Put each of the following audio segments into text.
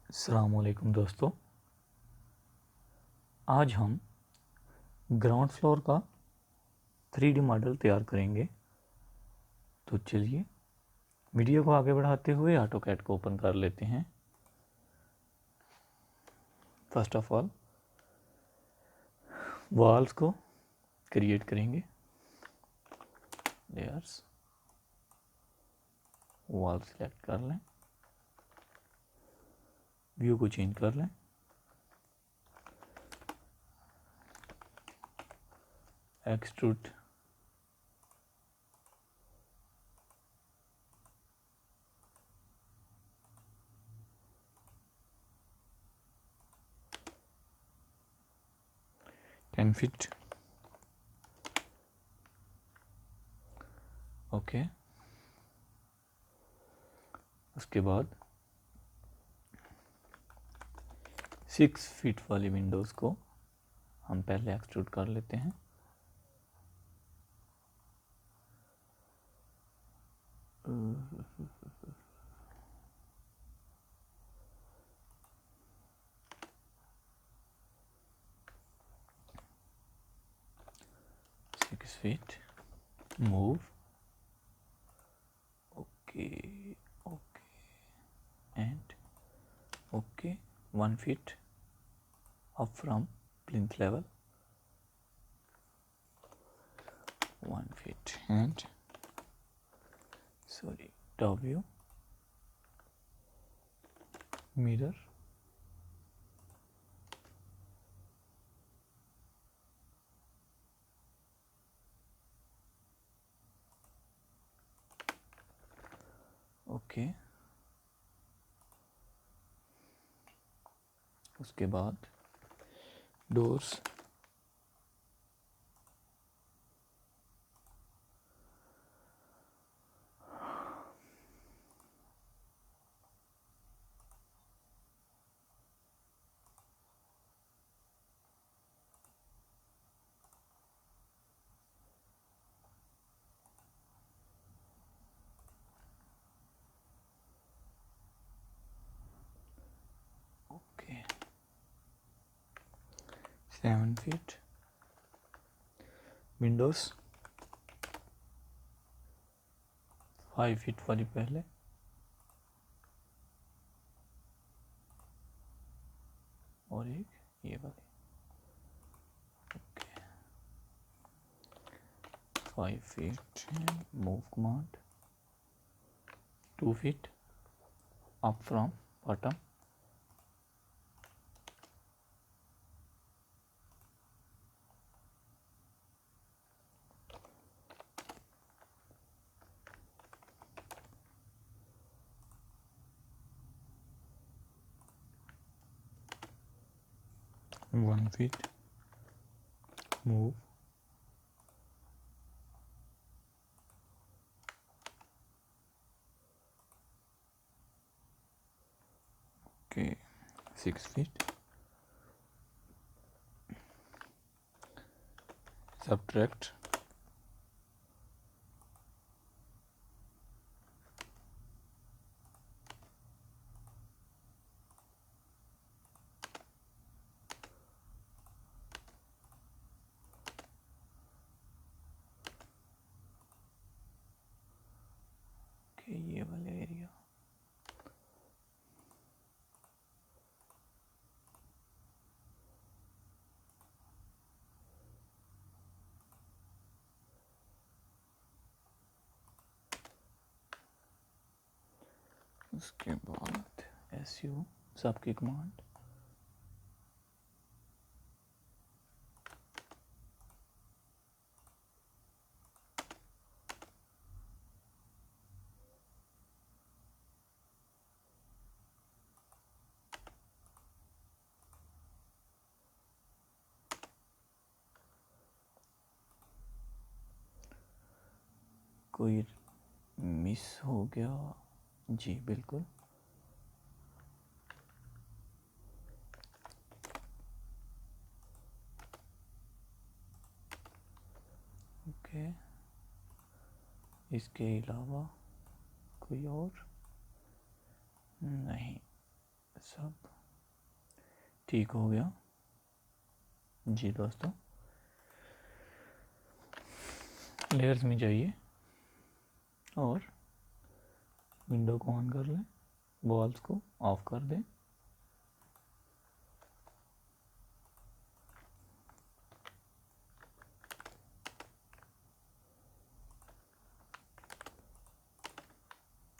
अस्सलामुअलैकुम दोस्तों, आज हम ग्राउंड फ्लोर का 3D मॉडल तैयार करेंगे। तो चलिए वीडियो को आगे बढ़ाते हुए ऑटोकैड को ओपन कर लेते हैं। फर्स्ट ऑफ ऑल वॉल्स को क्रिएट करेंगे। लेयर्स, वॉल सेलेक्ट कर लें, व्यू को चेंज कर लें, एक्सट्रूड टेन फीट, ओके। उसके बाद 6 फीट वाली विंडोज़ को हम पहले एक्सट्रूड कर लेते हैं। Six feet, move, okay okay and okay. 1 feet up from plinth level, 1 feet and top view, mirror, okay. उसके बाद doors, okay. 7 feet Windows, 5 feet वाली पहले, और एक ये वाली, okay. 5 feet move command, 2 feet up from bottom, one feet move, okay. 6 feet subtract, okay. ये वाला एरिया, उसके बाद SU सबकी कमांड, कोई मिस हो गया जी, बिल्कुल। ओके, इसके अलावा कोई और नहीं, सब ठीक हो गया जी दोस्तों। लेयर्स में जाइए और विंडो को ऑन कर लें, वॉल्स को ऑफ कर दें।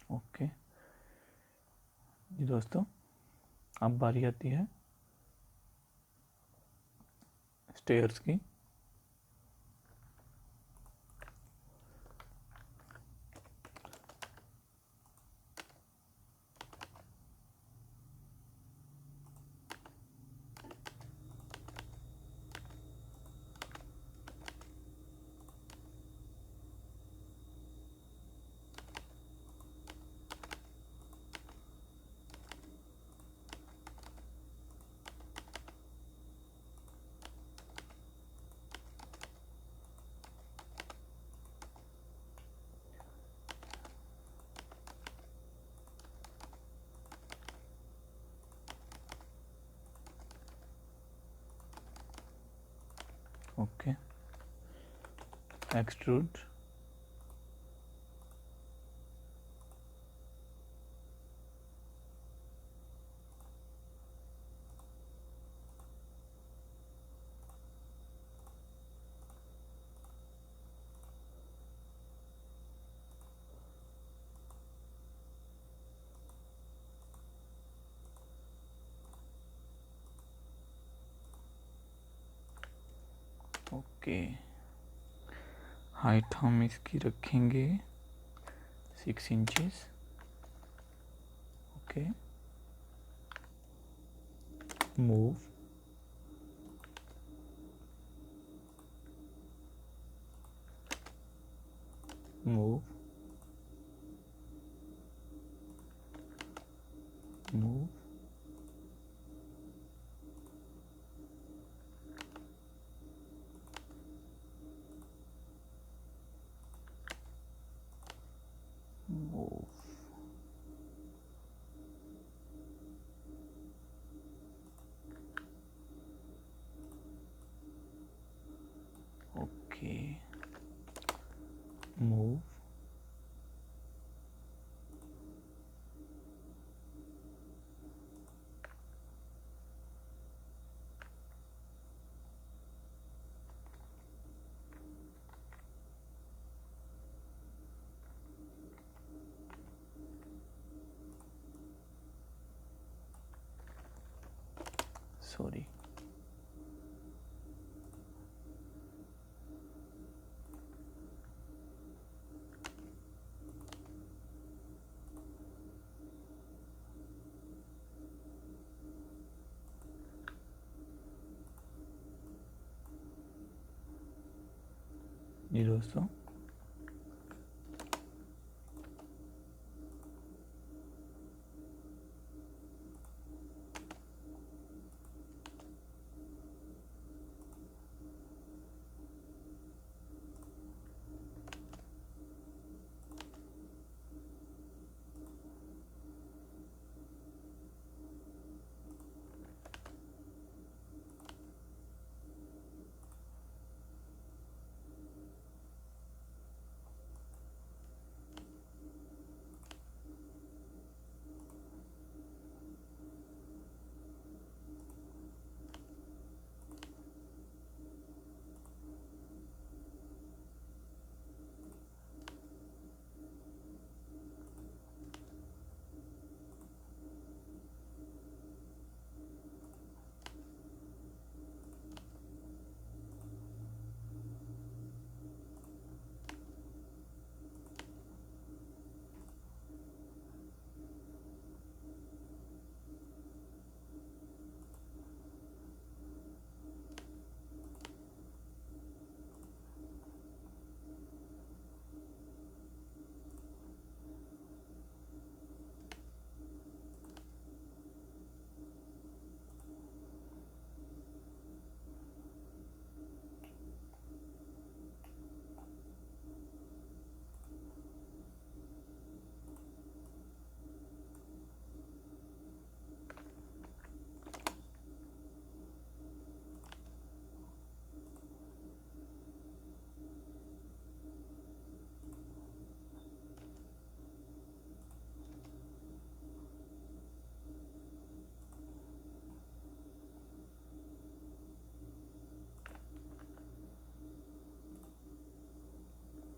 ओके जी दोस्तों, अब बारी आती है स्टेयर्स की। Okay, extrude, okay. हाइट हम इसकी रखेंगे 6 inches. Okay, move, move, move, move. Okay, move, sorry, जी दोस्तों।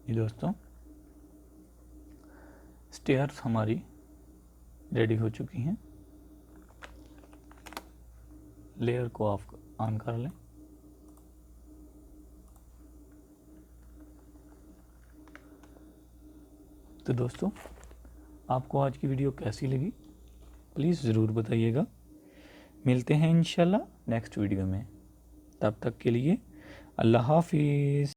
ये दोस्तों स्टेयर्स हमारी रेडी हो चुकी हैं। लेयर को ऑफ ऑन कर लें। तो दोस्तों आपको आज की वीडियो कैसी लगी प्लीज़ ज़रूर बताइएगा। मिलते हैं इंशाल्लाह नेक्स्ट वीडियो में। तब तक के लिए अल्लाह हाफिज़।